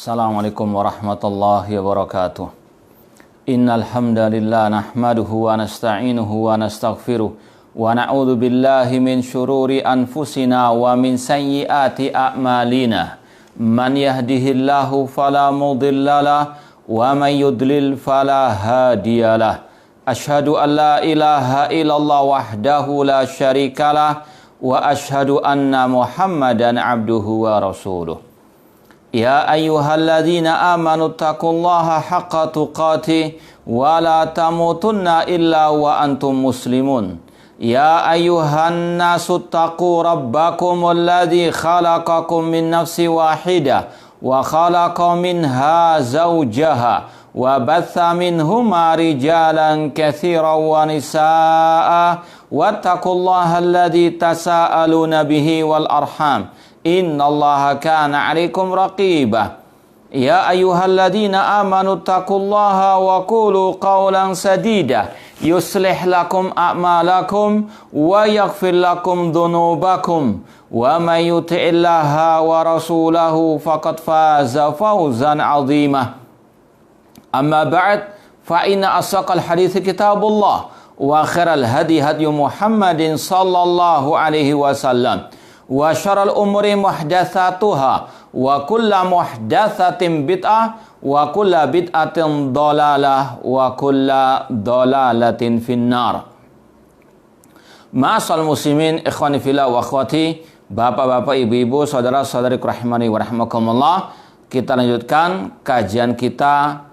Assalamualaikum warahmatullahi wabarakatuh. Innal hamdalillah nahmaduhu wa nasta'inuhu wa nastaghfiruh wa na'udzu billahi min syururi anfusina wa min sayyiati a'malina. Man yahdihillahu fala mudhillalah wa man yudlil fala hadiyalah. Asyhadu an la ilaha illallah wahdahu la syarikalah wa asyhadu anna Muhammadan abduhu wa rasuluh. Ya ayyuhalladzina amanu taqullaha haqqa tuqatih wa la tamutunna illa wa antum muslimun. Ya ayyuhan nasu taqu rabbakumul ladzi khalaqakum min nafsin wahidah wa khalaqa minha zawjaha wa batha minhuma rijalan katsiran wa nisaa'a wattaqullaha alladzi tasaaluna bihi wal arham. Innallaha kana 'alaikum raqibah. Ya ayyuhalladzina amanu taqullaha wa qulu qawlan sadida yuslih lakum a'malakum wa yaghfir lakum dhunubakum wa may yuti'illaha wa rasulahu faqad faza fawzan 'azima. Amma ba'd, fa inna asaqal hadithi kitabullah wa khairal hadi hadyu Muhammadin sallallahu alaihi wasallam. Wa syarrul umuri muhdatsatuha wa kullu muhdatsatin bid'ah wa kullu bid'atin dhalalah wa kullu dhalalatin finnar. Ma'asal muslimin ikhwani fillah wa akhwati, bapak-bapak, ibu-ibu, saudara-saudari rahimani wa rahmakumullah. Kita lanjutkan kajian kita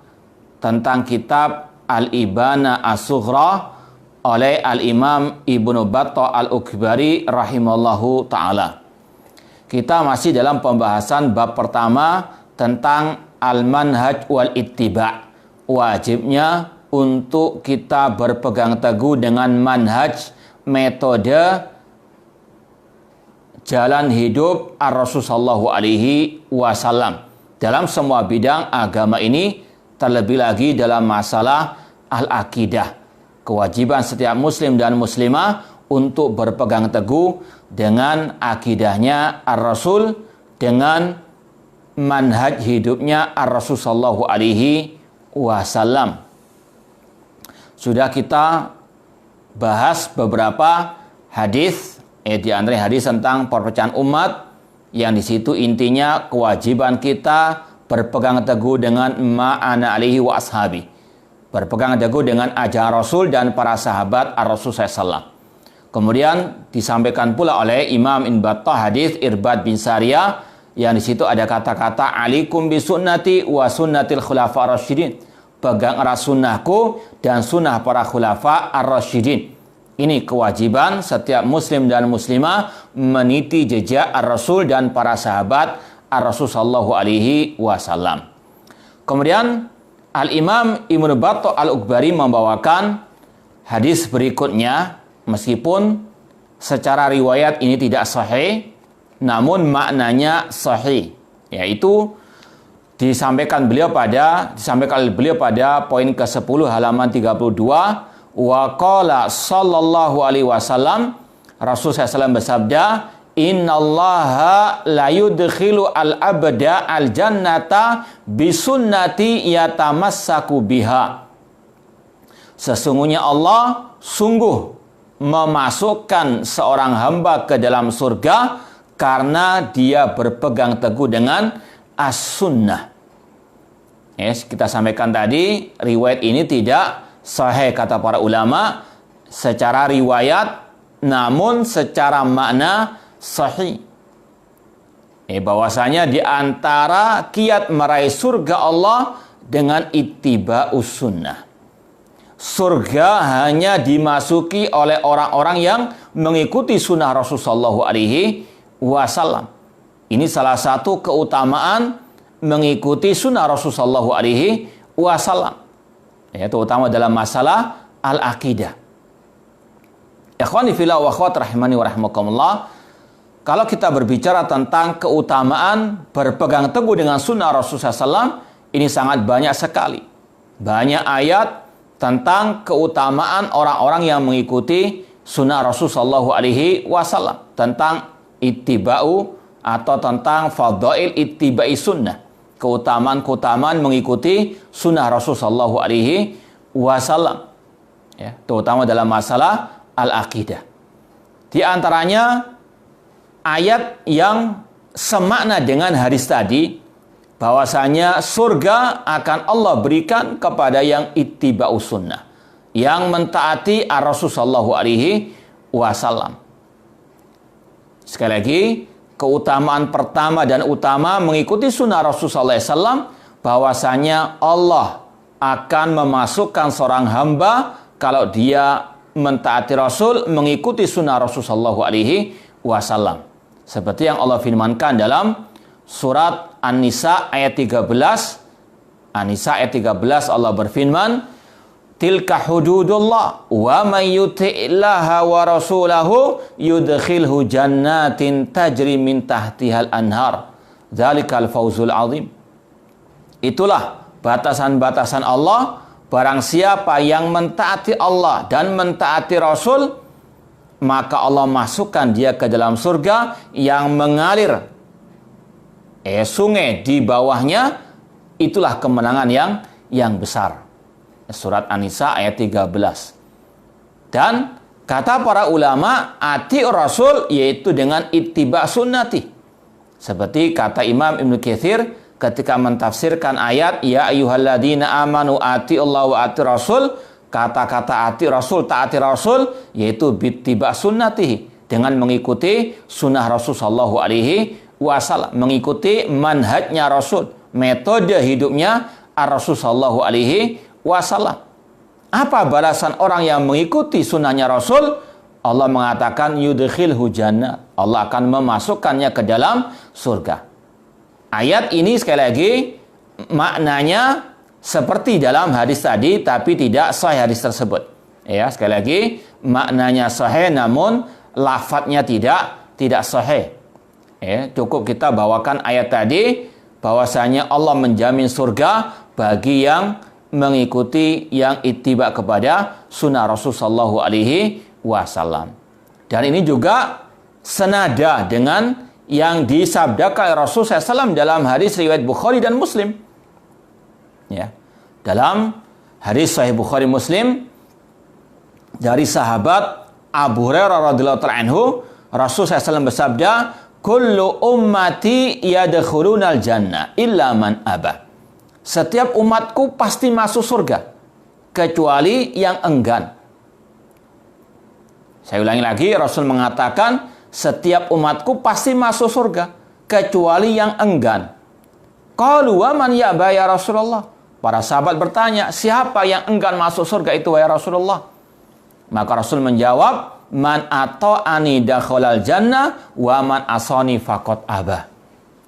tentang kitab Al-Ibana As-Sughra oleh Al-Imam Ibnu Battah Al-Ukbari rahimallahu ta'ala. Kita masih dalam pembahasan bab pertama tentang Al-Manhaj wal-Ittiba'. Wajibnya untuk kita berpegang teguh dengan manhaj, metode, jalan hidup Ar-Rasul sallallahu alaihi wasallam dalam semua bidang agama ini, terlebih lagi dalam masalah al-aqidah. Kewajiban setiap muslim dan muslimah untuk berpegang teguh dengan akidahnya Ar-Rasul, dengan manhaj hidupnya Ar-Rasul sallallahu alaihi wasallam. Sudah kita bahas beberapa hadis, di antara hadis tentang perpecahan umat, yang di situ intinya kewajiban kita berpegang teguh dengan ma'ana alaihi wa ashabi, berpegang teguh dengan ajaran Rasul dan para sahabat Ar-Rasul SAW. Kemudian disampaikan pula oleh Imam Ibnu Battah hadis Irbad bin Sariyah, yang di situ ada kata-kata alaikum bi sunnati wa sunnatil khulafa ar-rasyidin. Pegang erat sunnahku dan sunnah para khulafa ar-rasyidin. Ini kewajiban setiap muslim dan muslimah meniti jejak Ar-Rasul dan para sahabat Ar-Rasul sallallahu alaihi wasallam. Kemudian Al-Imam Ibnu Battah Al-Ukbari membawakan hadis berikutnya, meskipun secara riwayat ini tidak sahih, namun maknanya sahih, yaitu disampaikan oleh beliau pada poin ke-10 halaman 32. Wa qala sallallahu alaihi wasallam, Rasul SAW bersabda, innallaha la yudkhilu al-abda al-jannata bisunnati yatamassaku biha. Sesungguhnya Allah sungguh memasukkan seorang hamba ke dalam surga karena dia berpegang teguh dengan as-sunnah. Kita sampaikan tadi, riwayat ini tidak sahih kata para ulama secara riwayat, namun secara makna sahih. Bahwasanya di antara kiat meraih surga Allah dengan ittiba'us sunnah. Surga hanya dimasuki oleh orang-orang yang mengikuti sunnah Rasulullah sallallahu alaihi wasallam. Ini salah satu keutamaan mengikuti sunnah Rasulullah sallallahu alaihi wasallam, terutama dalam masalah al-aqidah. Ikhwani fillah wa akhwat rahimani wa rahmakumullah. Kalau kita berbicara tentang keutamaan berpegang teguh dengan sunnah Rasulullah SAW, ini sangat banyak sekali. Banyak ayat tentang keutamaan orang-orang yang mengikuti sunnah Rasulullah SAW, tentang ittiba'u atau tentang fadail ittiba'i sunnah. keutamaan-keutamaan mengikuti sunnah Rasulullah SAW, ya, terutama dalam masalah al-aqidah. Di antaranya ayat yang semakna dengan hadis tadi, bahwasanya surga akan Allah berikan kepada yang ittiba'us sunnah, yang mentaati Rasulullah SAW. Sekali lagi, keutamaan pertama dan utama mengikuti sunnah Rasulullah SAW, bahwasanya Allah akan memasukkan seorang hamba kalau dia mentaati Rasul, mengikuti sunnah Rasulullah SAW. Seperti yang Allah firmankan dalam surat An-Nisa ayat 13. An-Nisa ayat 13 Allah berfirman, tilka hududullah wa may yuti'illaha wa rasulahu yudkhilhu jannatin tajri min tahtihal anhar dzalikal fawzul azim. Itulah batasan-batasan Allah. Barang siapa yang mentaati Allah dan mentaati Rasul, maka Allah masukkan dia ke dalam surga yang mengalir sungai di bawahnya. Itulah kemenangan yang besar. Surat An-Nisa ayat 13. Dan kata para ulama, ati Rasul yaitu dengan ittiba sunnati. Seperti kata Imam Ibnu Katsir ketika mentafsirkan ayat ya ayyuhalladzina amanu ati Allah wa ati Rasul, kata-kata ati Rasul, taati Rasul yaitu bittiba sunnatihi, dengan mengikuti sunnah Rasul sallallahu alaihi wasallam, mengikuti manhajnya Rasul, metode hidupnya Rasul sallallahu alaihi wasallam. Apa balasan orang yang mengikuti sunnahnya Rasul? Allah mengatakan yudkhilhu jannah, Allah akan memasukkannya ke dalam surga. Ayat ini sekali lagi maknanya seperti dalam hadis tadi, tapi tidak sahih hadis tersebut. Ya, sekali lagi maknanya sahih namun lafadznya tidak sahih. Ya, cukup kita bawakan ayat tadi bahwasanya Allah menjamin surga bagi yang mengikuti, yang ittiba kepada sunnah Rasul sallallahu alaihi wasallam. Dan ini juga senada dengan yang disabdakan Rasul SAW dalam hadis riwayat Bukhari dan Muslim. Ya, dalam hadis Sahih Bukhari Muslim dari sahabat Abu Hurairah radhiyallahu ta'ala anhu, Rasul SAW bersabda, kullu ummati yadkhulunal jannah illa man aba. Setiap umatku pasti masuk surga kecuali yang enggan. Saya ulangi lagi, Rasul mengatakan setiap umatku pasti masuk surga kecuali yang enggan. Qalu wa man ya'ba ya Rasulullah. Para sahabat bertanya, siapa yang enggan masuk surga itu wahai Rasulullah? Maka Rasul menjawab, man ata'ani dakhalal jannah wa man asani faqad aba.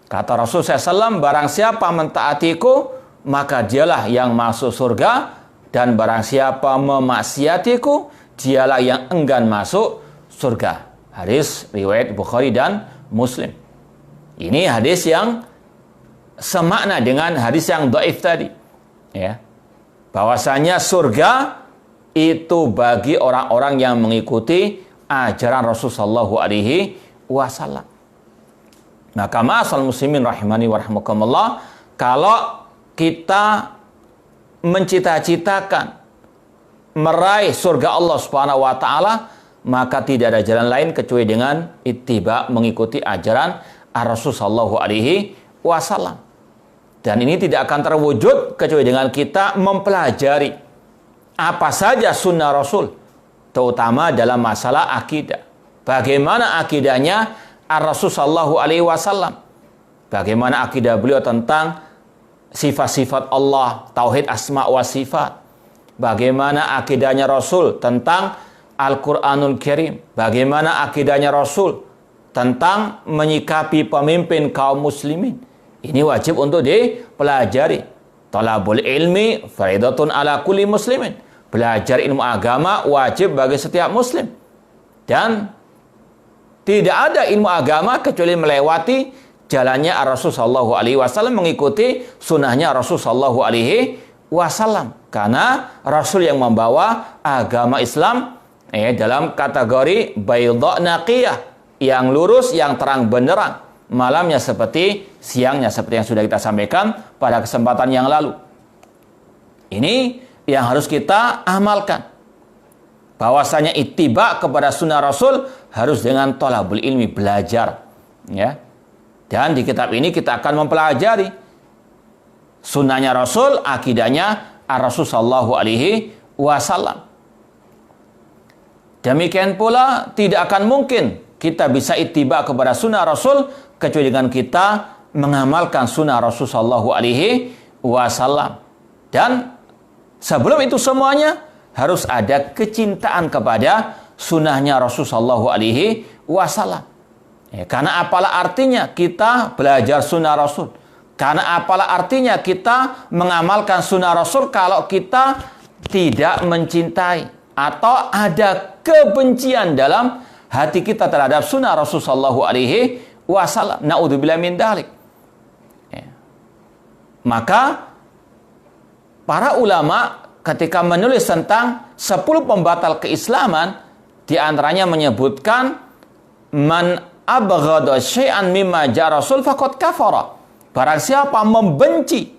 Kata Rasul SAW, barang siapa mentaatiku, maka dialah yang masuk surga, dan barang siapa memaksiatiku, dialah yang enggan masuk surga. Hadis riwayat Bukhari dan Muslim. Ini hadis yang semakna dengan hadis yang dhaif tadi. Ya. Bahwasanya surga itu bagi orang-orang yang mengikuti ajaran Rasulullah SAW. Maka ma'asal muslimin rahimani wa rahmakumullah, kalau kita mencita-citakan meraih surga Allah Subhanahu wa taala, maka tidak ada jalan lain kecuali dengan ittiba, mengikuti ajaran Rasul sallallahu alaihi wasallam. Dan ini tidak akan terwujud kecuali dengan kita mempelajari apa saja sunnah Rasul, terutama dalam masalah akidah. Bagaimana akidahnya Rasul sallallahu alaihi wasallam? Bagaimana akidah beliau tentang sifat-sifat Allah, tauhid asma wa sifat? Bagaimana akidahnya Rasul tentang Al-Quranul Karim? Bagaimana akidahnya Rasul tentang menyikapi pemimpin kaum muslimin? Ini wajib untuk dipelajari. Talabul ilmi faridatun ala kulli muslimin. Belajar ilmu agama wajib bagi setiap muslim. Dan tidak ada ilmu agama kecuali melewati jalannya Rasul sallallahu alaihi wasallam, mengikuti sunnahnya Rasul sallallahu alaihi wasallam. Karena Rasul yang membawa agama Islam dalam kategori baydha naqiyah, yang lurus, yang terang benderang. malamnya seperti siangnya, seperti yang sudah kita sampaikan pada kesempatan yang lalu. Ini yang harus kita amalkan. Bahwasanya ittiba kepada sunnah Rasul harus dengan thalabul ilmi, belajar. Ya. Dan di kitab ini kita akan mempelajari sunnahnya Rasul, akidahnya Ar-Rasul sallallahu alaihi wasallam. Demikian pula tidak akan mungkin kita bisa ittiba kepada sunnah Rasul kecuali dengan kita mengamalkan sunnah Rasul sallallahu alaihi wasallam. Dan sebelum itu semuanya harus ada kecintaan kepada sunnahnya Rasul sallallahu alaihi wasallam. Ya, karena apalah artinya kita belajar sunnah Rasul? Karena apalah artinya kita mengamalkan sunnah Rasul kalau kita tidak mencintai atau ada kebencian dalam hati kita terhadap sunnah Rasul sallallahu alaihi wasallam. Na'udzubillah min dzalik. Ya. Maka para ulama ketika menulis tentang 10 pembatal keislaman, di antaranya menyebutkan man abghada syai'an mimma ja'a Rasul faqad kafara. Barang siapa membenci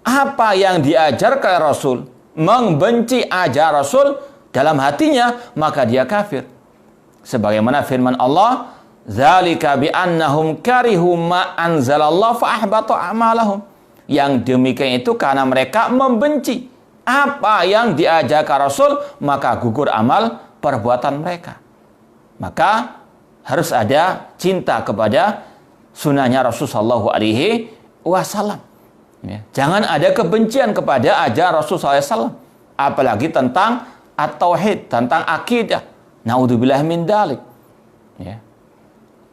apa yang diajarkan Rasul, membenci ajaran Rasul dalam hatinya, maka dia kafir. Sebagaimana firman Allah, "Dzalika bi annahum karihu ma anzalallahu fa ahbata a'malahum." Yang demikian itu karena mereka membenci apa yang diajarkan Rasul, maka gugur amal perbuatan mereka. Maka harus ada cinta kepada sunnahnya Rasul sallallahu alaihi wasallam. Ya. Jangan ada kebencian kepada ajaran Rasul sallallahu alaihi wasallam, apalagi tentang at-tauhid, tentang akidah. Naudzubillah min dzalik. Ya.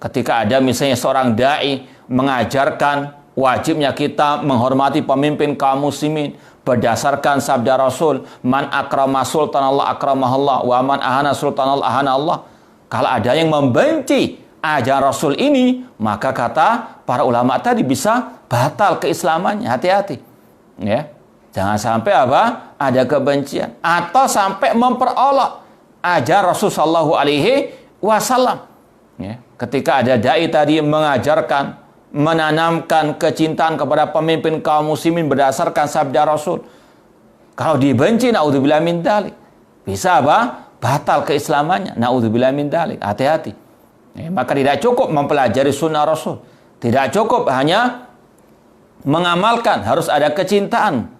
Ketika ada misalnya seorang dai mengajarkan wajibnya kita menghormati pemimpin kaum muslimin berdasarkan sabda Rasul, man akrama sultanallah akramahallah wa man ahana sultanallah ahana Allah. Kalau ada yang membenci ajaran Rasul ini, maka kata para ulama tadi bisa batal keislamannya. Hati-hati. Ya. Jangan sampai apa? Ada kebencian atau sampai memperolok ajaran Rasul sallallahu alaihi wasallam. Ya. Ketika ada dai tadi mengajarkan, menanamkan kecintaan kepada pemimpin kaum muslimin berdasarkan sabda Rasul, kalau dibenci, naudzubillah min dzalik, bisa apa? Batal keislamannya. Naudzubillah min dzalik. Hati-hati. Ya, maka tidak cukup mempelajari sunnah Rasul. Tidak cukup hanya mengamalkan, harus ada kecintaan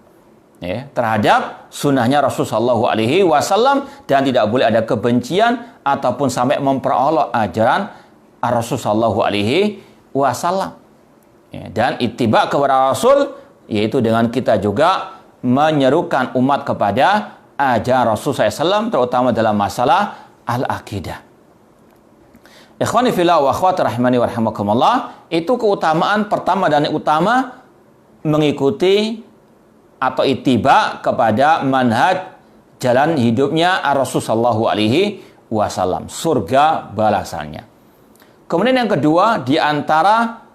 ya, terhadap sunnahnya Rasul sallallahu alaihi wasallam, dan tidak boleh ada kebencian ataupun sampai memperolok ajaran Rasul sallallahu alaihi wasallam. Ya, dan ittiba kepada Rasul yaitu dengan kita juga menyerukan umat kepada ajaran Rasul SAW, terutama dalam masalah al-aqidah. Ikhwani fillah wa akhwati rahimani wa rahimakumullah, itu keutamaan pertama dan utama mengikuti atau ittiba kepada manhaj jalan hidupnya Rasul sallallahu alaihi wasallam, surga balasannya. Kemudian yang kedua, di antara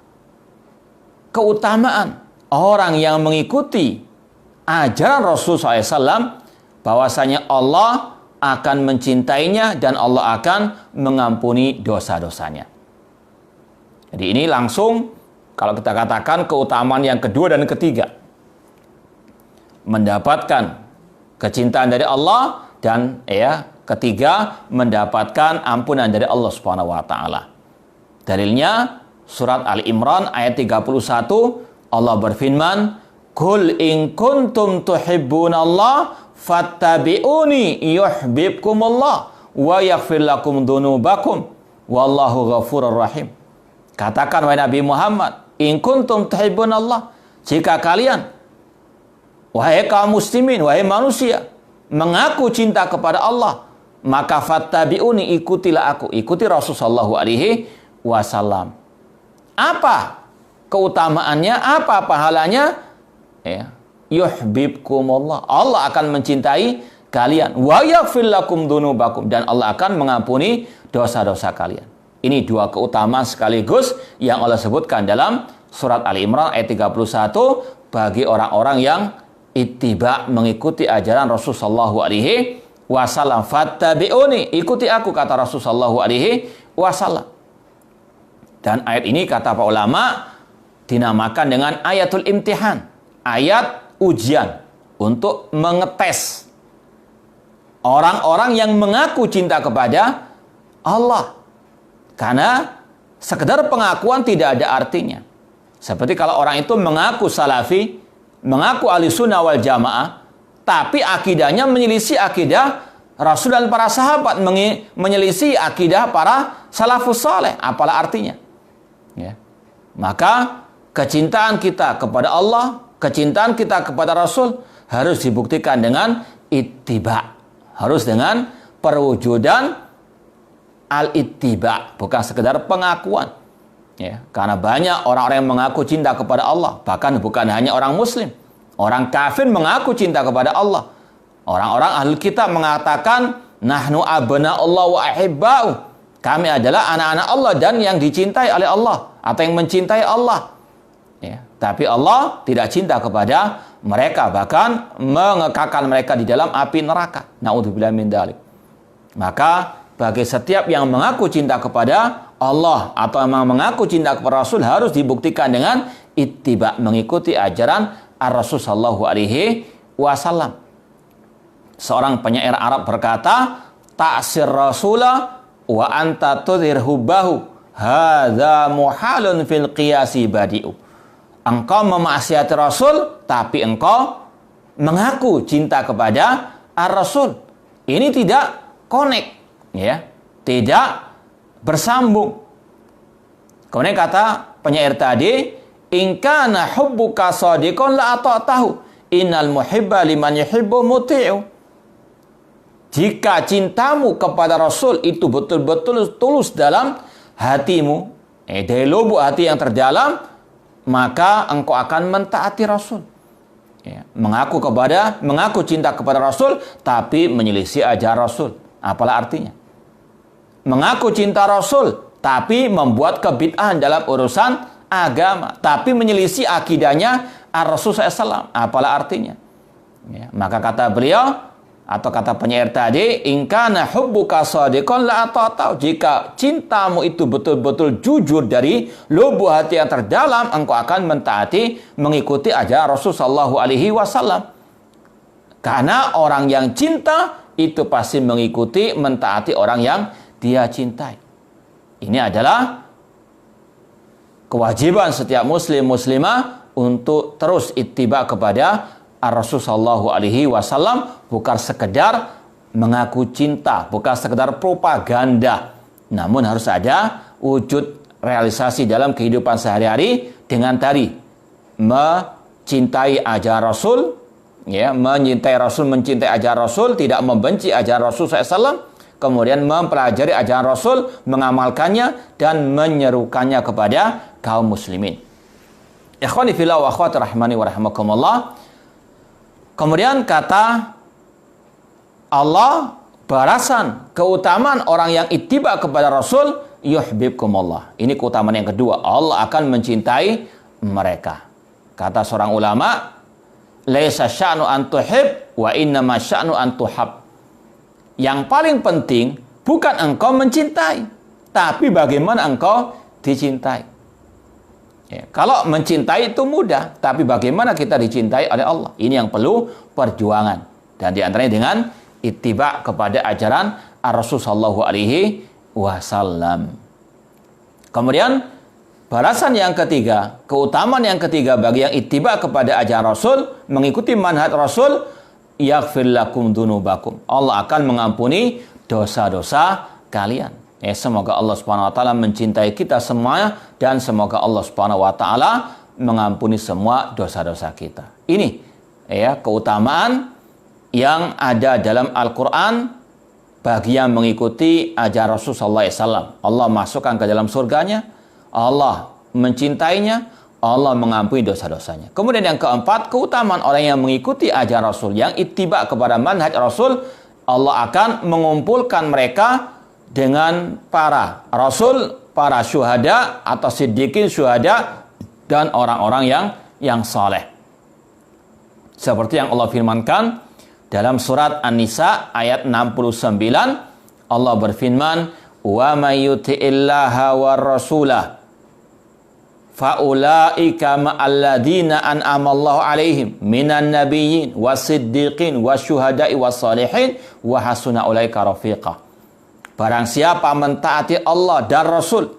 keutamaan orang yang mengikuti ajaran Rasul SAW, bahwasanya Allah akan mencintainya dan Allah akan mengampuni dosa-dosanya. Jadi ini langsung kalau kita katakan keutamaan yang kedua dan ketiga, mendapatkan kecintaan dari Allah, dan ya ketiga mendapatkan ampunan dari Allah Subhanahu wa taala. Dalilnya surat Ali Imran ayat 31, Allah berfirman, "Qul in kuntum tuhibbunallah fattabi'uni yuhibbukumullah wa yaghfir lakum dzunubakum wallahu ghafurur rahim." Katakan wahai Nabi Muhammad, in kuntum tuhibbunallah, jika kalian wahai kaum muslimin, wahai manusia, mengaku cinta kepada Allah, maka fattabi'uni, ikutilah aku, ikuti Rasul sallallahu alaihi wasallam. Apa keutamaannya? Apa pahalanya? Ya, yuhibbukumullah, Allah akan mencintai kalian, wa yaghfir lakum dzunubakum, dan Allah akan mengampuni dosa-dosa kalian. Ini dua keutamaan sekaligus yang Allah sebutkan dalam surat Ali Imran ayat 31 bagi orang-orang yang ittiba, mengikuti ajaran Rasul sallallahu alaihi wasallam. Fattabi'uni, ikuti aku, kata Rasul sallallahu alaihi wasallam. Dan ayat ini kata para ulama dinamakan dengan ayatul imtihan, ayat ujian untuk mengetes orang-orang yang mengaku cinta kepada Allah. Karena sekedar pengakuan tidak ada artinya. Seperti kalau orang itu mengaku salafi, mengaku ahli sunnah wal jamaah, tapi akidahnya menyelisih akidah Rasul dan para sahabat, menyelisih akidah para salafus saleh, apalah artinya? Ya. Maka kecintaan kita kepada Allah, kecintaan kita kepada Rasul harus dibuktikan dengan ittiba, harus dengan perwujudan al-ittiba, bukan sekedar pengakuan. Ya, karena banyak orang-orang yang mengaku cinta kepada Allah, bahkan bukan hanya orang muslim, orang kafir mengaku cinta kepada Allah. Orang-orang ahli kitab mengatakan nahnu abna'ullah wa ahibba'u, kami adalah anak-anak Allah dan yang dicintai oleh Allah atau yang mencintai Allah. Ya, tapi Allah tidak cinta kepada mereka, bahkan mengekalkan mereka di dalam api neraka. Na'udzubillah min dzalik. Maka bagi setiap yang mengaku cinta kepada Allah atau yang mengaku cinta kepada Rasul harus dibuktikan dengan ittiba, mengikuti ajaran Ar-Rasul sallallahu alaihi wasallam. Seorang penyair Arab berkata, ta'sir rasulah wa anta tudhir hubbahu, hadza muhalun fil qiyasi badi'u. Engkau memaksiati Rasul tapi engkau mengaku cinta kepada Ar-Rasul. Ini tidak connect, ya, tidak bersambung. Kemudian kata penyair tadi, in kana hubbuka shadiqan la ata'tahu, innal muhibba liman yuhibbu muti'u. Jika cintamu kepada Rasul itu betul-betul tulus dalam hatimu, dari lubuk hati yang terdalam, maka engkau akan mentaati Rasul. Ya, mengaku cinta kepada Rasul, tapi menyelisih ajaran Rasul. Apalah artinya? Mengaku cinta Rasul, tapi membuat kebid'ahan dalam urusan agama, tapi menyelisih akidahnya Ar-Rasul SAW. Apalah artinya? Ya, maka kata beliau, atau kata penyair tadi, in kana hubbuka shadiqan la ata'tahu, jika cintamu itu betul-betul jujur dari lubuk hati yang terdalam, engkau akan mentaati, mengikuti ajaran Rasul sallallahu alaihi wasallam. Karena orang yang cinta itu pasti mengikuti, mentaati orang yang dia cintai. Ini adalah kewajiban setiap muslim muslimah untuk terus ittiba kepada Ar-Rasul sallallahu alaihi wasallam, bukan sekedar mengaku cinta, bukan sekedar propaganda, namun harus ada wujud realisasi dalam kehidupan sehari-hari dengan tadi mencintai ajaran Rasul, ya, mencintai Rasul, mencintai ajaran Rasul, tidak membenci ajaran Rasul SAW, kemudian mempelajari ajaran Rasul, mengamalkannya dan menyerukannya kepada kaum muslimin. Ikhwani fillah wa akhwati rahmani wa rahimakumullah. Kemudian kata Allah, balasan keutamaan orang yang ittiba kepada Rasul, yuhibbukumullah. Ini keutamaan yang kedua, Allah akan mencintai mereka. Kata seorang ulama, laisa sya'nu an tuhib wa innama sya'nu an tuhab. Yang paling penting bukan engkau mencintai, tapi bagaimana engkau dicintai. Ya, kalau mencintai itu mudah, tapi bagaimana kita dicintai oleh Allah? Ini yang perlu perjuangan. Dan diantaranya dengan ittiba kepada ajaran Ar-Rasul sallallahu alaihi wasallam. Kemudian balasan yang ketiga, keutamaan yang ketiga bagi yang ittiba kepada ajaran Rasul, mengikuti manhaj Rasul, yaghfir lakum dzunubakum. Allah akan mengampuni dosa-dosa kalian. Ya, semoga Allah Subhanahu wa taala mencintai kita semua dan semoga Allah Subhanahu wa taala mengampuni semua dosa-dosa kita. Ini ya keutamaan yang ada dalam Al-Qur'an bagi yang mengikuti ajaran Rasul sallallahu alaihi wasallam. Allah masukkan ke dalam surganya, Allah mencintainya, Allah mengampuni dosa-dosanya. Kemudian yang keempat, keutamaan orang yang mengikuti ajaran Rasul, yang ittiba kepada manhaj Rasul, Allah akan mengumpulkan mereka dengan para rasul, para syuhada atau siddiqin syuhada dan orang-orang yang saleh. Seperti yang Allah firmankan dalam surat An-Nisa ayat 69, Allah berfirman, "Wa may yuti'illaha war rasulah faulaika ma'alladzina an'amallahu alaihim minan nabiyyin wasiddiqin wasyuhada'i wassalihin wa hasuna ulaika rafiqa. Barang siapa mentaati Allah dan Rasul,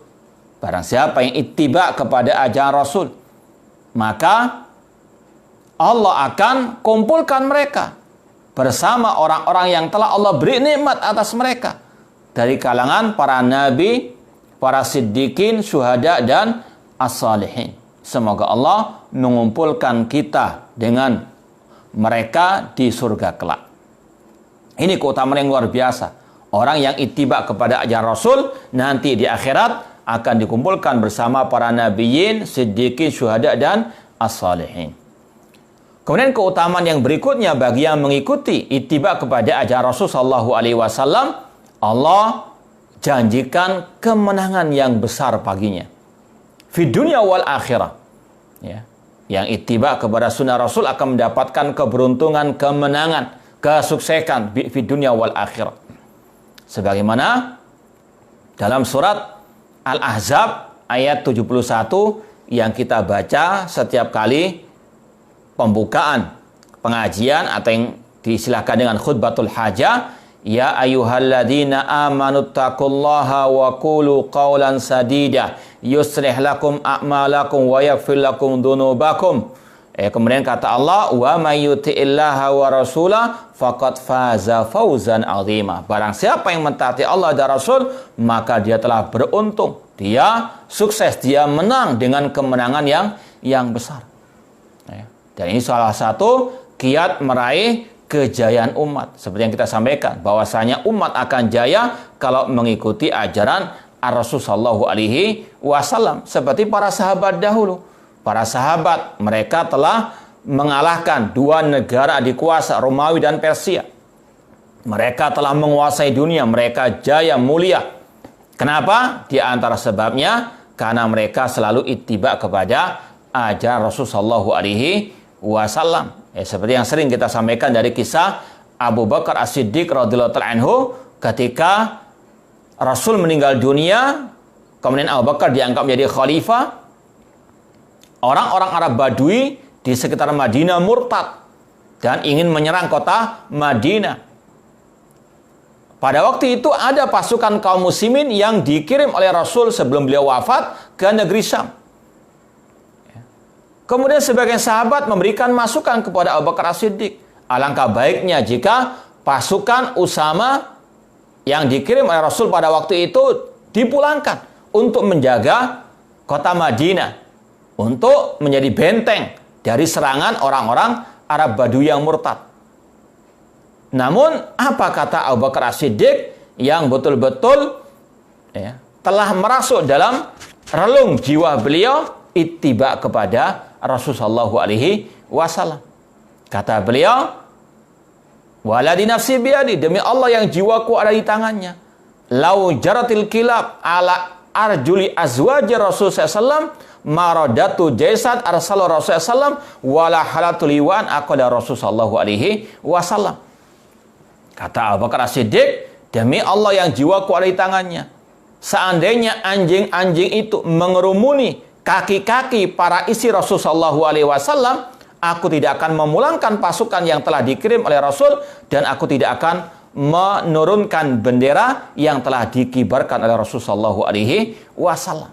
barang siapa yang ittiba kepada ajaran Rasul, maka Allah akan kumpulkan mereka bersama orang-orang yang telah Allah beri nikmat atas mereka dari kalangan para nabi, para siddiqin, syuhada dan as-salihin. Semoga Allah mengumpulkan kita dengan mereka di surga kelak. Ini keutamaan yang luar biasa. Orang yang ittiba kepada ajaran Rasul nanti di akhirat akan dikumpulkan bersama para nabiyyin, siddiqin, syuhada dan as-salihin. Kemudian keutamaan yang berikutnya bagi yang mengikuti ittiba kepada ajaran Rasul sallallahu alaihi wasallam, Allah janjikan kemenangan yang besar baginya fi dunya wal akhirah. Ya. Yang ittiba kepada sunnah Rasul akan mendapatkan keberuntungan, kemenangan, kesuksesan fi dunya wal akhirah. Sebagaimana dalam surat Al-Ahzab ayat 71 yang kita baca setiap kali pembukaan pengajian atau yang disilahkan dengan khutbatul hajah, ya ayyuhalladzina amanu taqullaha wa qulu qawlan sadida yuslih lakum a'malakum wa yaghfir lakum dzunubakum. Kemudian kata Allah, wa may yuti'illaha wa rasulah faqad faza fawzan 'azima. Barang siapa yang mentaati Allah dan Rasul, maka dia telah beruntung, dia sukses, dia menang dengan kemenangan yang besar. Dan ini salah satu kiat meraih kejayaan umat. Seperti yang kita sampaikan, bahwasanya umat akan jaya kalau mengikuti ajaran Ar-Rasul sallallahu alaihi wasallam seperti para sahabat dahulu. Para sahabat, mereka telah mengalahkan dua negara adikuasa, Romawi dan Persia. Mereka telah menguasai dunia, mereka jaya mulia. Kenapa? Di antara sebabnya, karena mereka selalu ittiba kepada ajaran Rasul sallallahu alaihi wasallam. Seperti yang sering kita sampaikan dari kisah Abu Bakar As-Siddiq radhiyallahu ta'ala anhu, ketika Rasul meninggal dunia, kemudian Abu Bakar diangkat menjadi khalifah. Orang-orang Arab Badui di sekitar Madinah murtad dan ingin menyerang kota Madinah. Pada waktu itu ada pasukan kaum muslimin yang dikirim oleh Rasul sebelum beliau wafat ke negeri Syam. Kemudian sebagian sahabat memberikan masukan kepada Abu Bakar As-Siddiq. Alangkah baiknya jika pasukan Usama yang dikirim oleh Rasul pada waktu itu dipulangkan untuk menjaga kota Madinah, untuk menjadi benteng dari serangan orang-orang Arab Badui yang murtad. Namun apa kata Abu Bakar As-Siddiq yang betul-betul telah merasuk dalam relung jiwa beliau ittiba kepada Rasulullah sallallahu alaihi wasallam. Kata beliau, "Waladi nafsi biadi, demi Allah yang jiwaku ada di tangannya. Lau jaratil kilab ala arjuli azwaji Rasul sallallahu alaihi wasallam maradatu jaisad arsal Rasul sallam wala halatul iwan aqada Rasul sallallahu alaihi wasallam." Kata Abu Bakar As-Siddiq, demi Allah yang jiwaku ada di tangannya, seandainya anjing-anjing itu mengerumuni kaki-kaki para istri Rasul sallallahu alaihi wasallam, aku tidak akan memulangkan pasukan yang telah dikirim oleh Rasul dan aku tidak akan menurunkan bendera yang telah dikibarkan oleh Rasul sallallahu alaihi wasallam.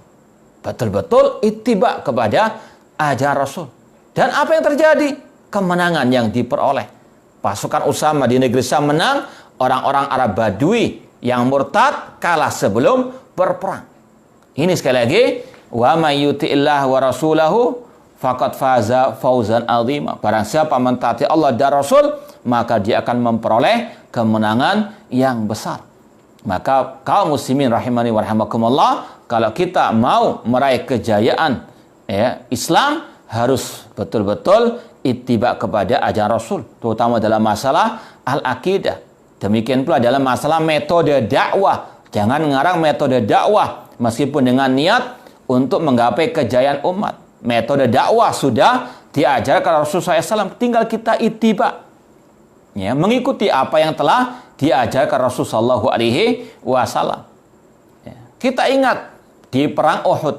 Betul-betul ittiba kepada ajaran Rasul. Dan apa yang terjadi? Kemenangan yang diperoleh. Pasukan Usama di negeri Syam menang, orang-orang Arab Badui yang murtad kalah sebelum berperang. Ini sekali lagi, wa may yuti'illah wa rasulahu faqad faza fawzan 'azima. Barang siapa mentaati Allah dan Rasul, maka dia akan memperoleh kemenangan yang besar. Maka kaum muslimin rahimani wa rahimakumullah, kalau kita mau meraih kejayaan Islam, harus betul-betul ittiba kepada ajaran Rasul, terutama dalam masalah al-aqidah. Demikian pula dalam masalah metode dakwah. Jangan ngarang metode dakwah meskipun dengan niat untuk menggapai kejayaan umat. Metode dakwah sudah diajarkan Rasulullah SAW, tinggal kita ittiba, mengikuti apa yang telah diajarkan Rasulullah SAW. Kita ingat di perang Uhud,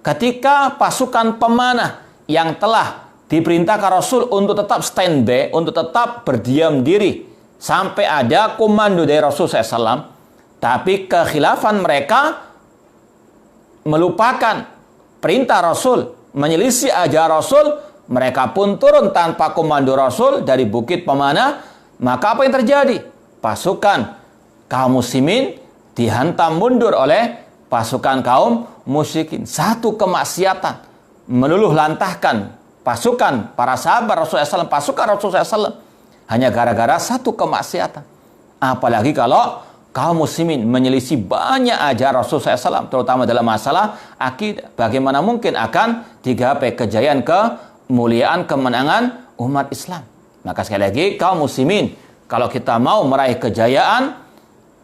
ketika pasukan pemanah yang telah diperintahkan Rasul untuk tetap standby, untuk tetap berdiam diri sampai ada komando dari Rasul SAW, tapi kekhilafan mereka melupakan perintah Rasul, menyelisih ajaran Rasul, mereka pun turun tanpa komando Rasul dari bukit pemanah. Maka apa yang terjadi? Pasukan kaum muslimin dihantam mundur oleh pasukan kaum musyrikin. Satu kemaksiatan meluluh lantahkan pasukan para sahabat Rasulullah SAW, pasukan Rasulullah SAW, hanya gara-gara satu kemaksiatan. Apalagi kalau kaum muslimin menyelisih banyak ajaran Rasulullah SAW, terutama dalam masalah akidah. Bagaimana mungkin akan digapai kejayaan, kemuliaan, kemenangan umat Islam? Maka sekali lagi, kaum muslimin, kalau kita mau meraih kejayaan,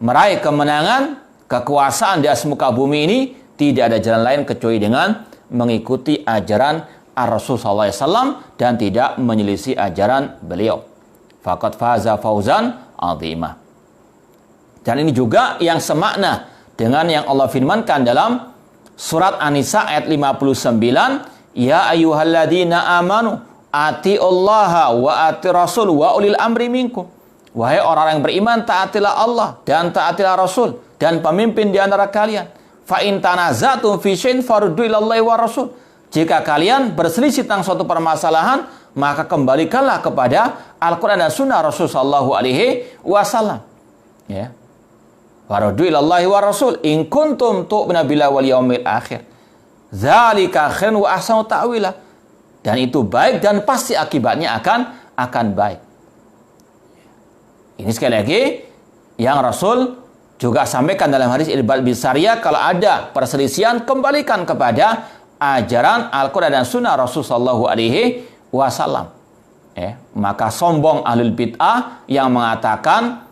meraih kemenangan, kekuasaan di atas muka bumi ini, tidak ada jalan lain kecuali dengan mengikuti ajaran Rasulullah SAW dan tidak menyelisih ajaran beliau. Faqad faza fauzan azimah. Dan ini juga yang semakna dengan yang Allah firmankan dalam surat An-Nisa ayat 59, ya ayyuhalladzina amanu atiullaha wa ati rasul wa ulil amri minkum. Wahai orang yang beriman, taatilah Allah dan taatilah Rasul dan pemimpin di antara kalian. Fa in tanazatum fi syai'in faruddu ilallahi wa rasul. Jika kalian berselisih tentang suatu permasalahan, maka kembalikanlah kepada Al-Quran dan Sunnah Rasul sallallahu alaihi wasallam. Ya. Faruddu ilallahi wa rasul in kuntum tu'minu billahi wal yaumil akhir. Dzalika khairun wa ahsanu ta'wila. Dan itu baik dan pasti akibatnya akan baik. Ini sekali lagi yang Rasul juga sampaikan dalam hadis Irbad bin Sariyah, kalau ada perselisihan kembalikan kepada ajaran Al-Quran dan Sunnah Rasul sallallahu alaihi wasallam. Maka sombong ahlul bid'ah yang mengatakan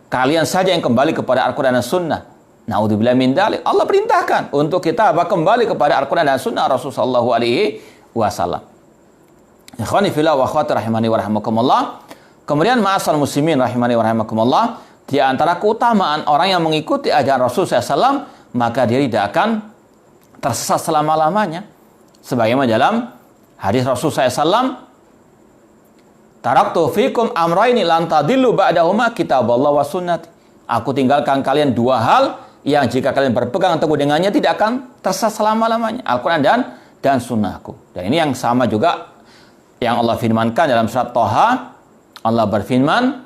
kalian saja yang kembali kepada Al-Quran dan Sunnah. Naudzubillah min dzalik. Allah perintahkan untuk kita kembali kepada Al-Quran dan Sunnah Rasul sallallahu alaihi wasallam. Ikhwani fillah wa akhwati rahimani wa rahimakumullah. Kemudian ma'asal muslimin rahimani wa rahimakumullah, di antara keutamaan orang yang mengikuti ajaran Rasul SAW, maka dia tidak akan tersesat selama-lamanya. Sebagaimana dalam hadis Rasul SAW, taraktu fikum amraini lan tadillu ba'dahuma kitaballah wa sunnati. Aku tinggalkan kalian dua hal yang jika kalian berpegang teguh dengannya tidak akan tersesat selama-lamanya, Al-Quran dan sunnahku. Dan ini yang sama juga yang Allah firmankan dalam surat Thaha. Allah berfirman,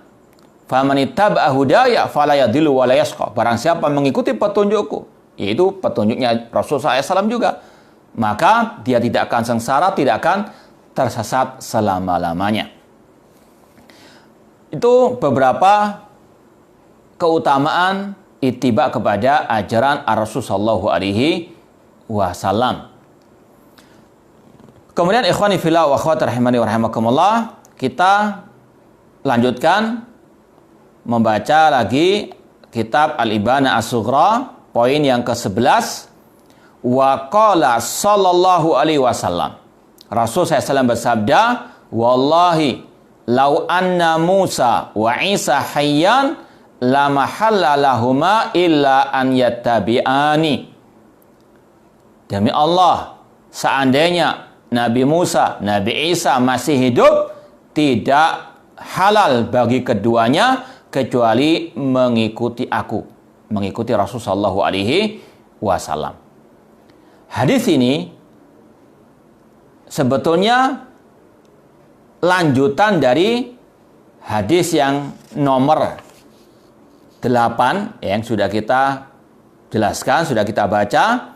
"Faman ittaba'a hudaya fala yadhillu wa la yashqa." Barang siapa mengikuti petunjukku, yaitu petunjuknya Rasulullah SAW juga, maka dia tidak akan sengsara, tidak akan tersesat selama-lamanya. Itu beberapa keutamaan ittiba kepada ajaran Rasul sallallahu alaihi wasallam. Kemudian ikhwani fillah wa akhwati rahimani wa rahimakumullah, kita lanjutkan membaca lagi kitab Al-Ibana As-Sughra, poin yang ke-11. Wa qala sallallahu alaihi wasallam, Rasul SAW bersabda, wallahi lau anna Musa wa Isa hayyan la mahalla lahuma illa an yattabi'ani. Demi Allah, seandainya Nabi Musa, Nabi Isa masih hidup, tidak halal bagi keduanya kecuali mengikuti aku, mengikuti Rasulullah sallallahu alaihi wasallam. Hadis ini sebetulnya lanjutan dari hadis yang nomor 8 yang sudah kita jelaskan, sudah kita baca.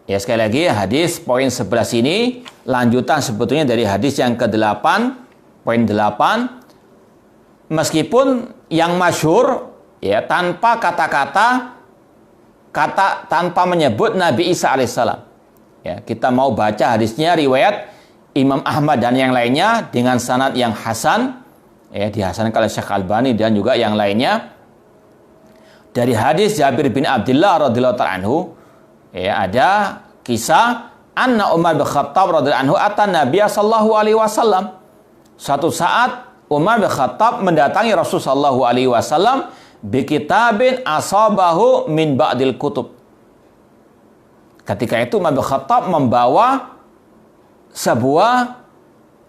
Ya, sekali lagi hadis poin 11 ini lanjutan sebetulnya dari hadis yang ke-8, poin 8. Meskipun yang masyhur tanpa kata-kata tanpa menyebut Nabi Isa alaihissalam. Ya, kita mau baca hadisnya riwayat Imam Ahmad dan yang lainnya dengan sanad yang hasan, dihasankan oleh Syekh Albani dan juga yang lainnya. Dari hadis Jabir bin Abdullah radhiyallahu ta'ala anhu, ada kisah anna Umar bin Khattab radhiyallahu anhu atan Nabiya sallallahu alaihi wasallam. Suatu saat Umar bin Khattab mendatangi Rasul sallallahu alaihi wasallam bi kitabin asabahu min ba'dil kutub. Ketika itu Umar bin Khattab membawa sebuah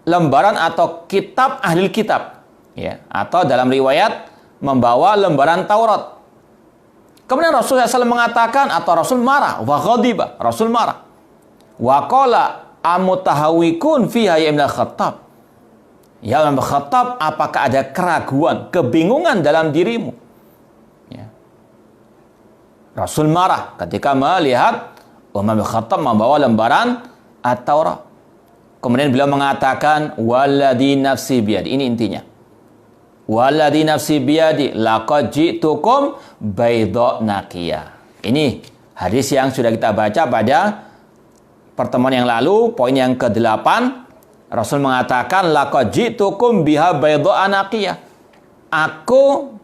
lembaran atau kitab ahli kitab, ya, atau dalam riwayat membawa lembaran Taurat. Kemudian Rasulullah SAW mengatakan, atau Rasul marah, wa ghadiba, Rasul marah. Wa qala amutahawikun fiha ya Ibn Khattab. Ya Ibn Khattab, apakah ada keraguan, kebingungan dalam dirimu? Ya. Rasul marah ketika melihat Umar bin Khattab membawa lembaran At-Taurat. Kemudian beliau mengatakan, walladzi nafsi biyadi. Ini intinya. Walladzi nafsi biyadi laqad ji'tukum bayda naqiyah. Ini hadis yang sudah kita baca pada pertemuan yang lalu, poin yang ke-8. Rasul mengatakan, laqad ji'tukum biha bayda naqiyah. Aku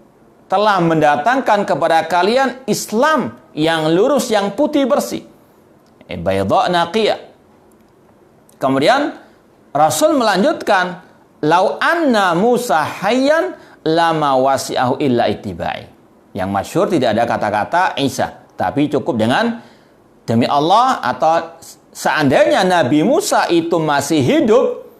telah mendatangkan kepada kalian Islam yang lurus, yang putih bersih. Bayda naqiyah. Kemudian Rasul melanjutkan, lau anna Musa hayyan lama wasi'ahu illa ittiba'i. Yang masyhur tidak ada kata-kata Isa, tapi cukup dengan demi Allah, atau seandainya Nabi Musa itu masih hidup,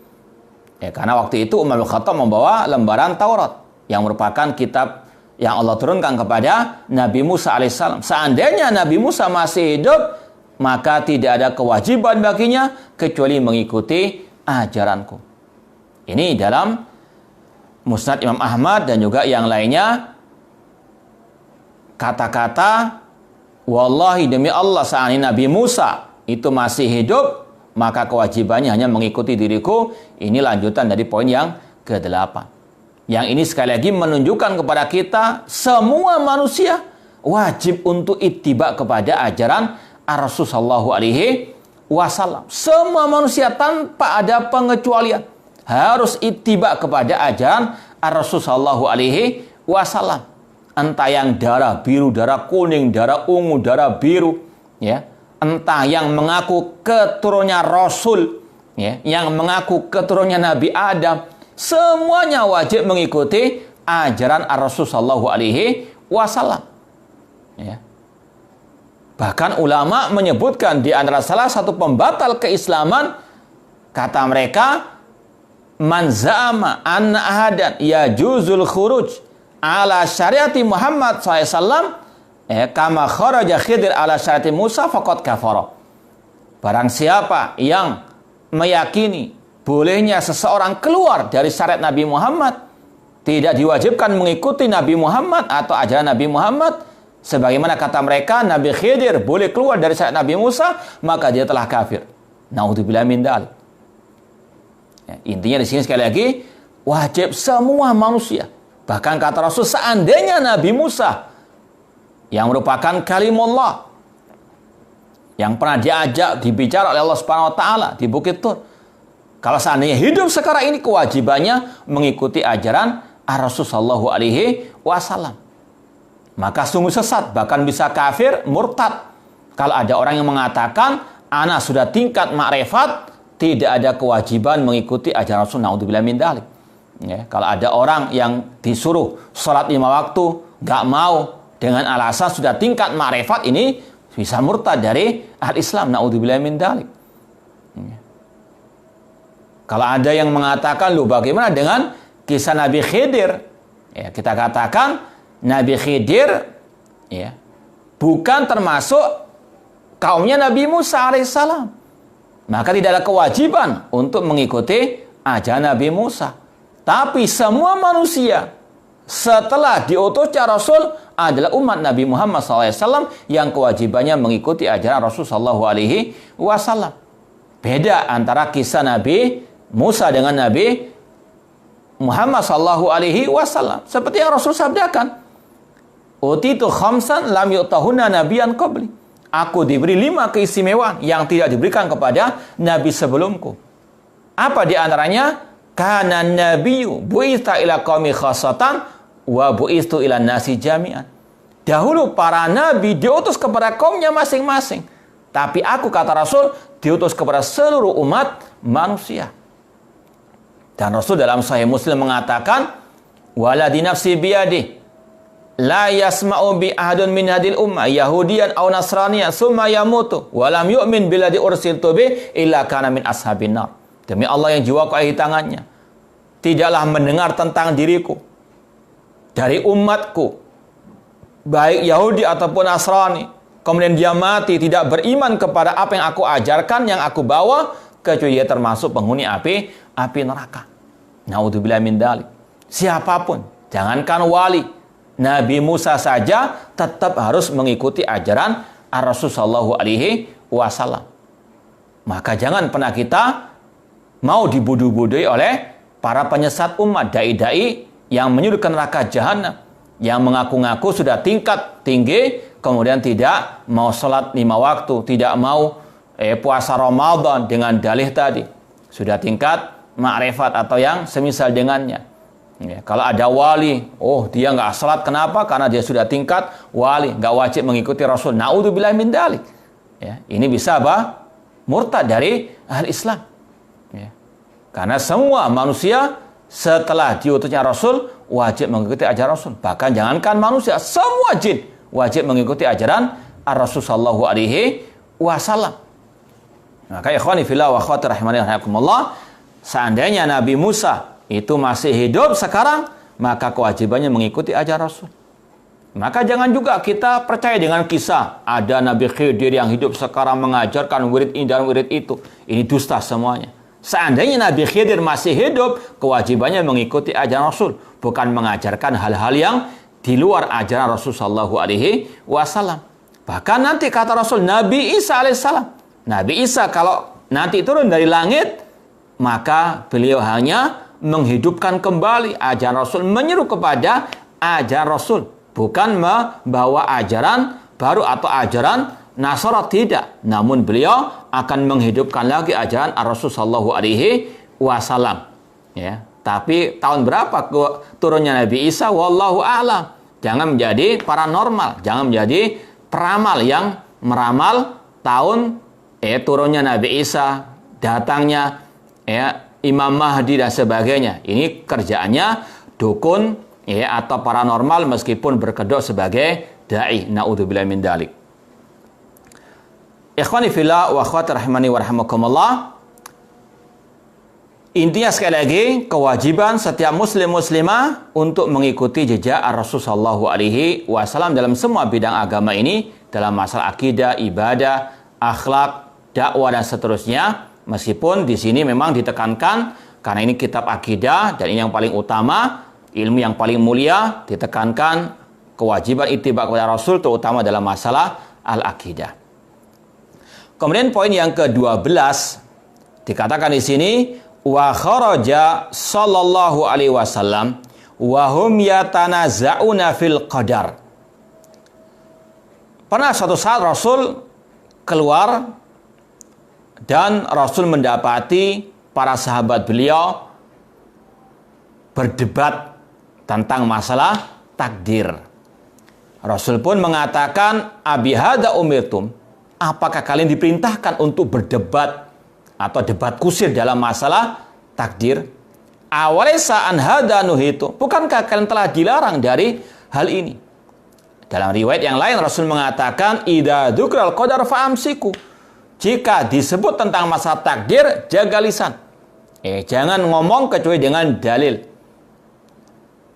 ya, karena waktu itu Umar bin Khattab membawa lembaran Taurat yang merupakan kitab yang Allah turunkan kepada Nabi Musa alaihissalam. Seandainya Nabi Musa masih hidup, maka tidak ada kewajiban baginya kecuali mengikuti ajaranku. Ini dalam Musnad Imam Ahmad dan juga yang lainnya. Kata-kata, wallahi demi Allah, seandainya Nabi Musa itu masih hidup, maka kewajibannya hanya mengikuti diriku. Ini lanjutan dari poin yang ke-8. Yang ini sekali lagi menunjukkan kepada kita, semua manusia wajib untuk ittiba kepada ajaran Rasul sallallahu alaihi wasallam. Semua manusia tanpa ada pengecualian harus ittiba kepada ajaran Rasul sallallahu alaihi wasallam. Entah yang darah biru, darah kuning, darah ungu, darah biru, ya. Entah yang mengaku keturunannya Rasul, ya, yang mengaku keturunannya Nabi Adam, semuanya wajib mengikuti ajaran Rasul sallallahu alaihi wasallam. Ya. Bahkan ulama menyebutkan di antara salah satu pembatal keislaman, kata mereka, man za'ama anna ahadan yajuzul khuruj ala syariati Muhammad SAW kama kharaja Khidir ala syariati Musa faqad kafara. Barang siapa yang meyakini bolehnya seseorang keluar dari syariat Nabi Muhammad, tidak diwajibkan mengikuti Nabi Muhammad atau ajaran Nabi Muhammad, sebagaimana kata mereka Nabi Khidir boleh keluar dari syariat Nabi Musa, maka dia telah kafir. Naudzubillah min dzalik. Ya, intinya di sini sekali lagi, wajib semua manusia. Bahkan kata Rasul, seandainya Nabi Musa yang merupakan kalimullah, yang pernah diajak dibicara oleh Allah Subhanahu wa taala di Bukit Tur, kalau seandainya hidup sekarang ini, kewajibannya mengikuti ajaran Rasul sallallahu alaihi wasallam. Maka sungguh sesat, bahkan bisa kafir, murtad. Kalau ada orang yang mengatakan, ana sudah tingkat ma'rifat, tidak ada kewajiban mengikuti ajaran Rasul, naudzubillah min dzalik. Ya, kalau ada orang yang disuruh sholat 5 waktu, nggak mau, dengan alasan sudah tingkat ma'rifat, ini bisa murtad dari al-Islam, naudzubillah min dzalik. Ya. Kalau ada yang mengatakan, loh bagaimana dengan kisah Nabi Khidir? Ya, kita katakan, Nabi Khidir, ya, bukan termasuk kaumnya Nabi Musa alaihissalam. Maka tidak ada kewajiban untuk mengikuti ajaran Nabi Musa. Tapi semua manusia setelah diutusnya Rasul adalah umat Nabi Muhammad SAW yang kewajibannya mengikuti ajaran Rasul SAW. Beda antara kisah Nabi Musa dengan Nabi Muhammad SAW. Seperti yang Rasul sabdakan, utitu khamsan lam yu'tahunna nabiyan qabli. Aku diberi 5 keistimewaan yang tidak diberikan kepada nabi sebelumku. Apa di antaranya? Kana nabiyyu bu'itsa ila qaumi khassatan wa bu'istu ila nasi jami'an. Dahulu para nabi diutus kepada kaumnya masing-masing, tapi aku, kata Rasul, diutus kepada seluruh umat manusia. Dan Rasul dalam Sahih Muslim mengatakan, waladhi nafsi biyadih la yasma'u bi ahadun min hadil ummah yahudiyan aw nasraniyan summa yamutu wa lam yu'min billadzi ursiltu bi illa kana min ashabin nar. Demi Allah yang jiwaku ada di tangannya, tidaklah mendengar tentang diriku dari umatku, baik Yahudi ataupun Nasrani, kemudian dia mati tidak beriman kepada apa yang aku ajarkan, yang aku bawa, kecuali dia termasuk penghuni api neraka. Naudzubillah min dzalik. Siapapun, jangankan wali, Nabi Musa saja tetap harus mengikuti ajaran Rasul sallallahu alaihi wasallam. Maka jangan pernah kita mau dibodoh-bodohi oleh para penyesat umat, dai-dai yang menyuruh ke neraka jahanam, yang mengaku-ngaku sudah tingkat tinggi, kemudian tidak mau sholat 5 waktu, tidak mau puasa Ramadan dengan dalih tadi, sudah tingkat ma'rifat atau yang semisal dengannya. Ya, kalau ada wali, dia nggak sholat, kenapa? Karena dia sudah tingkat wali, nggak wajib mengikuti Rasul. Naudzubillah min dzalik. Ya, ini bisa apa? Murtad dari ahli Islam. Ya. Karena semua manusia setelah diutusnya Rasul wajib mengikuti ajaran Rasul. Bahkan jangankan manusia, semua jin wajib mengikuti ajaran Rasul sallallahu alaihi wasallam. Maka ikhwani fillah wa akhwati rahimani rahimakumullah, seandainya Nabi Musa itu masih hidup sekarang, maka kewajibannya mengikuti ajaran Rasul. Maka jangan juga kita percaya dengan kisah ada Nabi Khidir yang hidup sekarang mengajarkan wirid ini dan wirid itu. Ini dusta semuanya. Seandainya Nabi Khidir masih hidup, kewajibannya mengikuti ajaran Rasul, bukan mengajarkan hal-hal yang di luar ajaran Rasul sallallahu alaihi wasallam. Bahkan nanti kata Rasul, Nabi Isa alaihissalam, Nabi Isa kalau nanti turun dari langit, maka beliau hanya menghidupkan kembali ajaran Rasul, menyeru kepada ajaran Rasul, bukan membawa ajaran baru atau ajaran Nasara, tidak. Namun beliau akan menghidupkan lagi ajaran Rasul sallallahu alaihi wasallam. Ya, tapi tahun berapa turunnya Nabi Isa? Wallahu a'lam. Jangan menjadi paranormal, jangan menjadi peramal yang meramal tahun turunnya Nabi Isa, datangnya Imam Mahdi dan sebagainya. Ini kerjaannya dukun atau paranormal meskipun berkedok sebagai dai. Naudzubillah min dzalik. Ikhwani fillah wa akhwati rahimani wa rahimakumullah. Intinya sekali lagi, kewajiban setiap muslim muslimah untuk mengikuti jejak Rasul sallallahu alaihi wasallam dalam semua bidang agama ini, dalam masalah akidah, ibadah, akhlak, dakwah dan seterusnya. Meskipun di sini memang ditekankan karena ini kitab akidah dan ini yang paling utama, ilmu yang paling mulia, ditekankan kewajiban ittiba kepada Rasul terutama dalam masalah al-akidah. Kemudian poin yang ke-12 dikatakan di sini, wa kharaja sallallahu alaihi wasallam wa hum yatanaza'una fil qadar. Pernah suatu saat Rasul keluar dan Rasul mendapati para sahabat beliau berdebat tentang masalah takdir. Rasul pun mengatakan, abi hadza umirtum, apakah kalian diperintahkan untuk berdebat atau debat kusir dalam masalah takdir? Awalaysa an hadza nuhitu, bukankah kalian telah dilarang dari hal ini? Dalam riwayat yang lain Rasul mengatakan, idza dzukral qadar fa'amsiku, jika disebut tentang masalah takdir, jaga lisan. Jangan ngomong kecuali dengan dalil.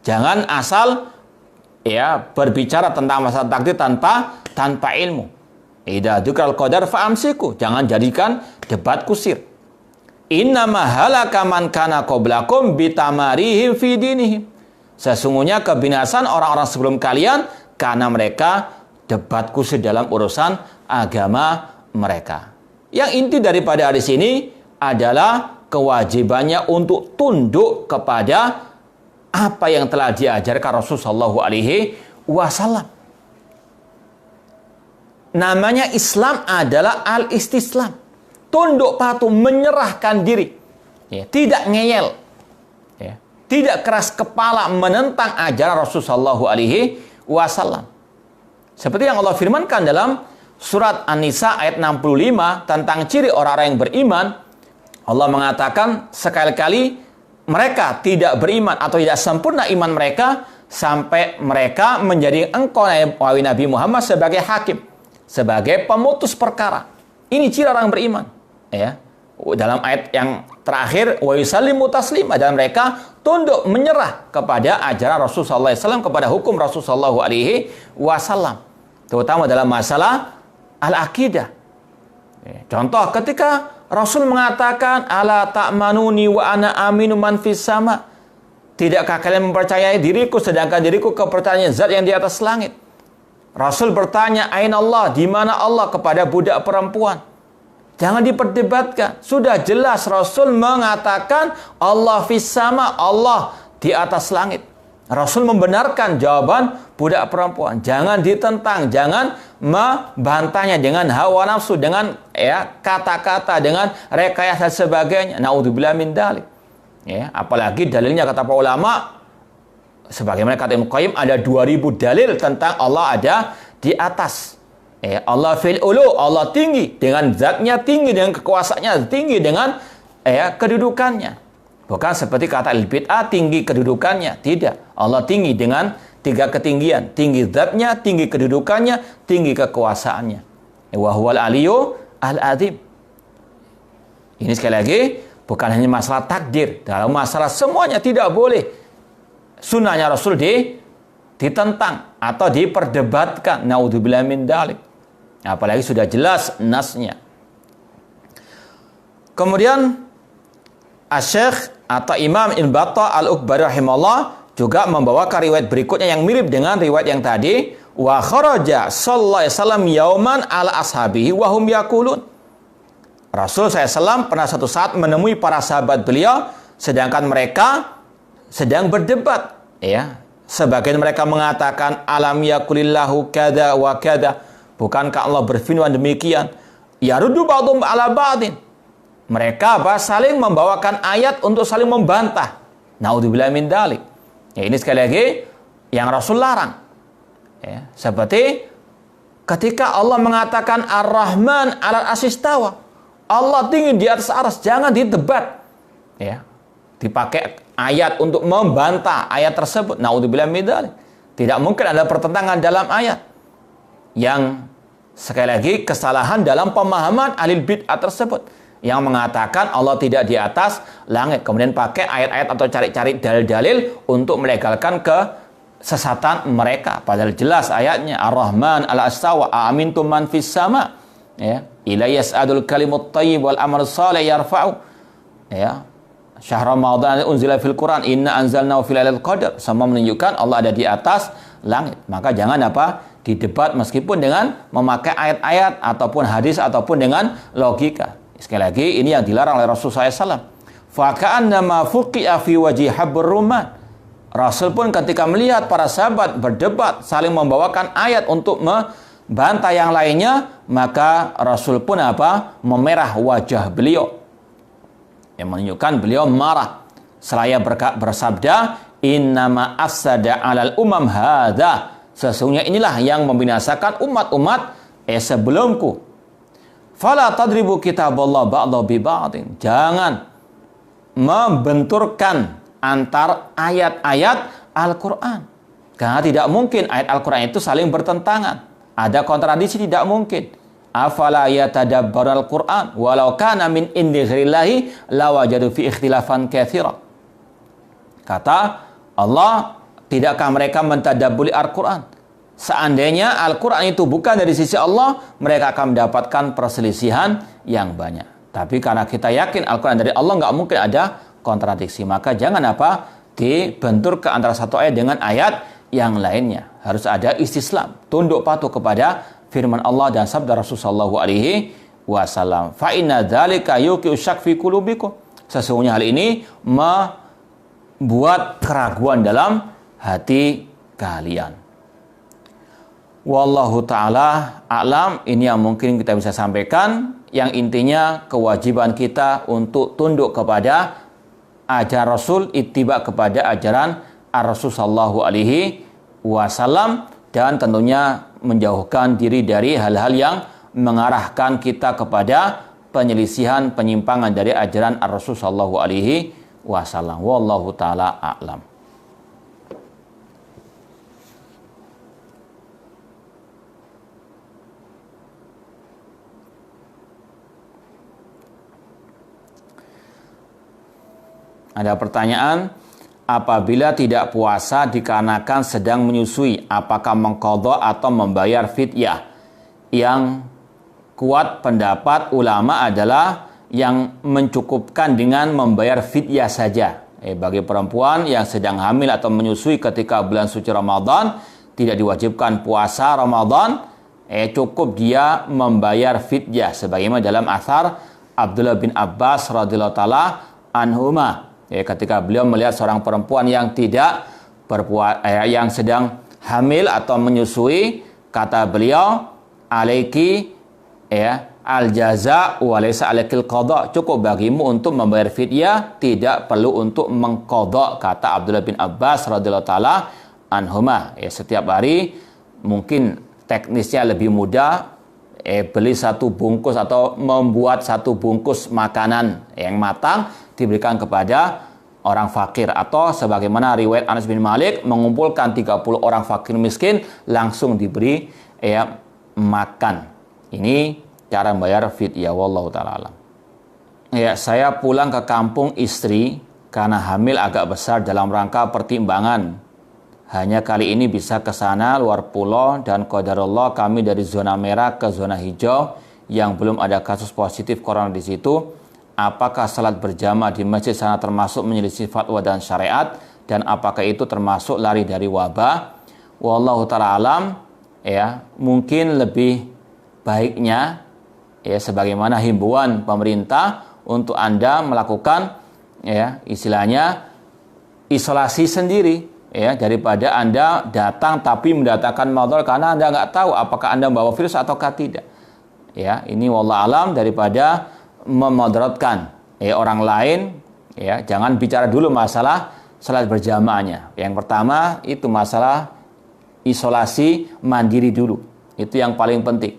Jangan asal berbicara tentang masalah takdir tanpa ilmu. Idza dzukral qadar fa'amsiku, jangan jadikan debat kusir. Innama halaka man kana qablakum bitamarihim fi dinihim. Sesungguhnya kebinasan orang-orang sebelum kalian karena mereka debat kusir dalam urusan agama mereka. Yang inti daripada hadis ini adalah kewajibannya untuk tunduk kepada apa yang telah diajarkan Rasulullah sallallahu alaihi wasallam. Namanya Islam adalah al-istislam. Tunduk patuh, menyerahkan diri. Tidak ngeyel. Tidak keras kepala menentang ajaran Rasulullah sallallahu alaihi wasallam. Seperti yang Allah firmankan dalam surat An-Nisa ayat 65 tentang ciri orang-orang yang beriman. Allah mengatakan sekali-kali mereka tidak beriman atau tidak sempurna iman mereka sampai mereka menjadi engkau wahai Nabi Muhammad sebagai hakim, sebagai pemutus perkara. Ini ciri orang beriman. Ya. Dalam ayat yang terakhir, wa yusallimu taslima, dan mereka tunduk menyerah kepada ajaran Rasulullah SAW, kepada hukum Rasulullah SAW, terutama dalam masalah al-aqidah. Contoh, ketika Rasul mengatakan, ala ta'manuni wa ana aminu man fis sama, tidakkah kalian mempercayai diriku sedangkan diriku kepercayaan zat yang di atas langit? Rasul bertanya, aina Allah, di mana Allah, kepada budak perempuan. Jangan diperdebatkan. Sudah jelas Rasul mengatakan Allah fis sama, Allah di atas langit. Rasul membenarkan jawaban budak perempuan. Jangan ditentang, jangan membantahnya dengan hawa nafsu, dengan kata-kata, dengan rekayasa dan sebagainya. Naudzubillah min dzalik. Ya, apalagi dalilnya kata para ulama, sebagaimana kata Ibnu Qayyim, ada 2000 dalil tentang Allah ada di atas. Allah fil ulu, Allah tinggi dengan zatnya, tinggi dengan kekuasaannya, tinggi dengan kedudukannya. Bukan seperti kata al-bid'ah tinggi kedudukannya, tidak. Allah tinggi dengan 3 ketinggian, tinggi zatnya, tinggi kedudukannya, tinggi kekuasaannya. Wa huwal aliyyu al-azim. Ini sekali lagi bukan hanya masalah takdir, dalam masalah semuanya tidak boleh sunnahnya Rasul ditentang atau diperdebatkan. Naudzubillah min dzalik. Apalagi sudah jelas nasnya. Kemudian Asy-Syaikh atau Imam Ibnu Battah Al-Ukbari rahimahullah juga membawakan riwayat berikutnya yang mirip dengan riwayat yang tadi. Wa kharaja sallallahu alaihi wasallam yauman ala ashabihi wa hum yaqulun. Rasul SAW pernah satu saat menemui para sahabat beliau sedangkan mereka sedang berdebat. Ya, sebagian mereka mengatakan alam yakulillahu kada wa kada. Bukankah Allah berfirman demikian? Ya ruddu ba'dhum ala ba'din. Mereka saling membawakan ayat untuk saling membantah. Naudzubillah min dzalik. Ya, ini sekali lagi yang Rasul larang. Ya, seperti ketika Allah mengatakan Ar-Rahman 'alal arsy istawa. Allah tinggi di atas arsy, jangan didebat. Ya. Dipakai ayat untuk membantah ayat tersebut. Naudzubillah min dzalik. Tidak mungkin ada pertentangan dalam ayat. Yang sekali lagi kesalahan dalam pemahaman ahli bid'ah tersebut yang mengatakan Allah tidak di atas langit, kemudian pakai ayat-ayat atau cari-cari dalil-dalil untuk melegalkan kesesatan mereka, padahal jelas ayatnya Ar-Rahman 'alal istawa aamintum man fis sama, ya, ila yas'adul kalimut thayyib wal amal shalih yarfa'u, ya, syahr Ramadan unzila fil Quran inna anzalnahu fil lailatul qadar, sama menunjukkan Allah ada di atas langit. Maka jangan didebat meskipun dengan memakai ayat-ayat ataupun hadis ataupun dengan logika. Sekali lagi ini yang dilarang oleh Rasulullah SAW. Faka'annama fuqi'a fi wajhi habbur rumman. Rasul pun ketika melihat para sahabat berdebat saling membawakan ayat untuk membantah yang lainnya, maka Rasul pun memerah wajah beliau, yang menunjukkan beliau marah. Seraya bersabda, innama afsada 'alal umam hadza. Sesungguhnya inilah yang membinasakan umat-umat sebelumku. Fala tadribu kitaballah ba'dha bi ba'din. Jangan membenturkan antar ayat-ayat Al-Qur'an. Karena tidak mungkin ayat Al-Qur'an itu saling bertentangan. Ada kontradiksi, tidak mungkin. Afala yatadabbarul Qur'an walau kana min indi ghairillahi lawajadu fi ikhtilafan katsira. Kata Allah, tidakkah mereka mentadabburi Al-Quran? Seandainya Al-Quran itu bukan dari sisi Allah, mereka akan mendapatkan perselisihan yang banyak. Tapi karena kita yakin Al-Quran dari Allah, nggak mungkin ada kontradiksi. Maka jangan dibentur ke antara satu ayat dengan ayat yang lainnya. Harus ada istislam, tunduk patuh kepada firman Allah dan sabda Rasulullah SAW. Fa inna dzalika yuqi'u syak fi qulubikum. Sesungguhnya hal ini membuat keraguan dalam hati kalian. Wallahu ta'ala a'lam. Ini yang mungkin kita bisa sampaikan. Yang intinya kewajiban kita untuk tunduk kepada ajaran Rasul, ittiba kepada ajaran Ar-Rasul sallallahu alaihi wasallam, dan tentunya menjauhkan diri dari hal-hal yang mengarahkan kita kepada penyelisihan, penyimpangan dari ajaran Ar-Rasul sallallahu alaihi wasallam. Wallahu ta'ala a'lam. Ada pertanyaan, apabila tidak puasa dikarenakan sedang menyusui, apakah mengqadha atau membayar fidyah? Yang kuat pendapat ulama adalah yang mencukupkan dengan membayar fidyah saja. Bagi perempuan yang sedang hamil atau menyusui ketika bulan suci Ramadan, tidak diwajibkan puasa Ramadan, cukup dia membayar fidyah sebagaimana dalam athar Abdullah bin Abbas radhiyallahu taala anhuma, ketika beliau melihat seorang perempuan yang tidak yang sedang hamil atau menyusui, kata beliau, alaiki al jaza wa laysa alaikil qadha, cukup bagimu untuk membayar fidyah, tidak perlu untuk mengqadha, kata Abdullah bin Abbas radhiyallahu taala anhuma. Setiap hari mungkin teknisnya lebih mudah, beli satu bungkus atau membuat satu bungkus makanan yang matang diberikan kepada orang fakir, atau sebagaimana riwayat Anas bin Malik mengumpulkan 30 orang fakir miskin langsung diberi makan. Ini cara membayar fidyah, wallahu taala alam. Saya pulang ke kampung istri karena hamil agak besar dalam rangka pertimbangan. Hanya kali ini bisa ke sana luar pulau dan qadarullah kami dari zona merah ke zona hijau yang belum ada kasus positif corona di situ. Apakah salat berjamaah di masjid sana termasuk menyelisih fatwa dan syariat, dan apakah itu termasuk lari dari wabah? Wallahu ta'ala alam. Mungkin lebih baiknya sebagaimana himbauan pemerintah untuk Anda melakukan istilahnya isolasi sendiri, daripada Anda datang tapi mendatangkan madarat karena Anda nggak tahu apakah Anda membawa virus ataukah tidak. Ini wallahu alam, daripada memadaratkan orang lain. Jangan bicara dulu masalah salat berjamaahnya. Yang pertama itu masalah isolasi mandiri dulu, itu yang paling penting.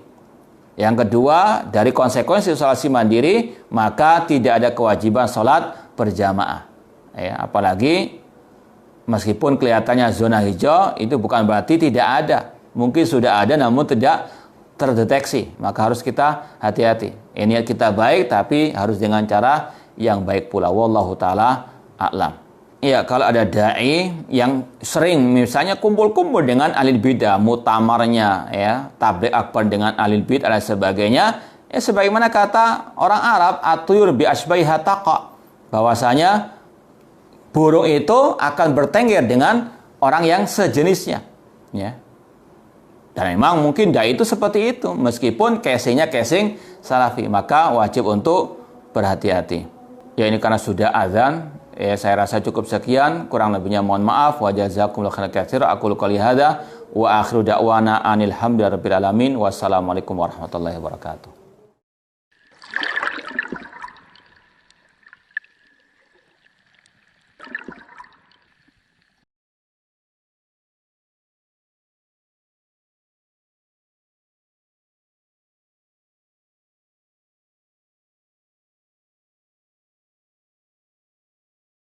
Yang kedua, dari konsekuensi isolasi mandiri, maka tidak ada kewajiban salat berjamaah. Apalagi meskipun kelihatannya zona hijau, itu bukan berarti tidak ada. Mungkin sudah ada namun tidak terdeteksi. Maka harus kita hati-hati. Niat kita baik tapi harus dengan cara yang baik pula. Wallahu ta'ala a'lam. Kalau ada da'i yang sering misalnya kumpul-kumpul dengan ahli bidah, mutamarnya, tabligh akbar dengan ahli bidah dan sebagainya, sebagaimana kata orang Arab, at-tuyur bi asbahiha taqa, bahwasanya burung itu akan bertengger dengan orang yang sejenisnya. Dan memang mungkin da'i itu seperti itu, meskipun casingnya casing salafi, maka wajib untuk berhati-hati. Ini karena sudah azan, saya rasa cukup sekian, kurang lebihnya mohon maaf. Wa jazakumullahu khairan katsiran. Aqulu qouli hadza wa akhiru da'wana anil hamdulillahi rabbil alamin. Wassalamualaikum warahmatullahi wabarakatuh.